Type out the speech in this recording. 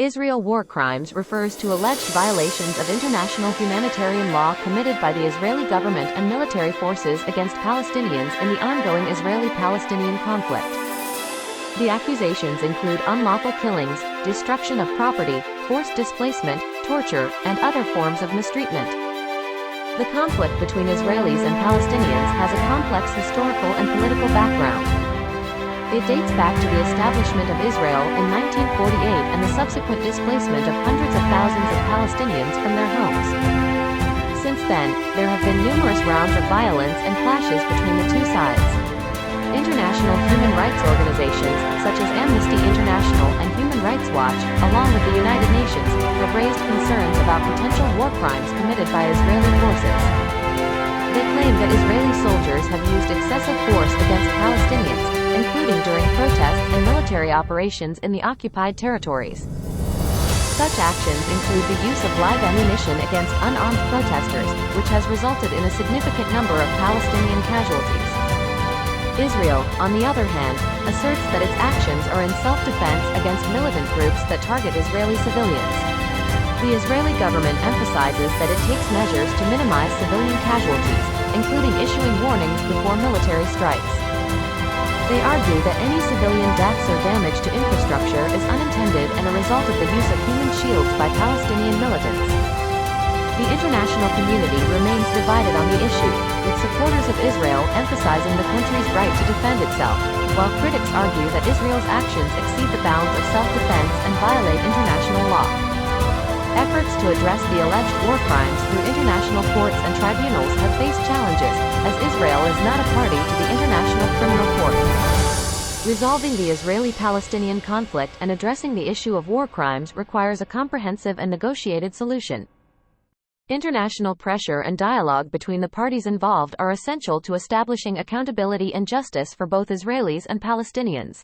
Israel war crimes refers to alleged violations of international humanitarian law committed by the Israeli government and military forces against Palestinians in the ongoing Israeli-Palestinian conflict. The accusations include unlawful killings, destruction of property, forced displacement, torture, and other forms of mistreatment. The conflict between Israelis and Palestinians has a complex historical and political background. It dates back to the establishment of Israel in 1948 and the subsequent displacement of hundreds of thousands of Palestinians from their homes. Since then, there have been numerous rounds of violence and clashes between the two sides. International human rights organizations, such as Amnesty International and Human Rights Watch, along with the United Nations, have raised concerns about potential war crimes committed by Israeli forces. They claim that Israeli soldiers have used excessive force against Palestinians, including during protests and military operations in the occupied territories. Such actions include the use of live ammunition against unarmed protesters, which has resulted in a significant number of Palestinian casualties. Israel, on the other hand, asserts that its actions are in self-defense against militant groups that target Israeli civilians. The Israeli government emphasizes that it takes measures to minimize civilian casualties, including issuing warnings before military strikes. They argue that any civilian deaths or damage to infrastructure is unintended and a result of the use of human shields by Palestinian militants. The international community remains divided on the issue, with supporters of Israel emphasizing the country's right to defend itself, while critics argue that Israel's actions exceed the bounds of self-defense and violate international law. Efforts to address the alleged war crimes through international courts and tribunals have faced challenges, as Israel is not a party to the International Criminal Court. Resolving the Israeli-Palestinian conflict and addressing the issue of war crimes requires a comprehensive and negotiated solution. International pressure and dialogue between the parties involved are essential to establishing accountability and justice for both Israelis and Palestinians.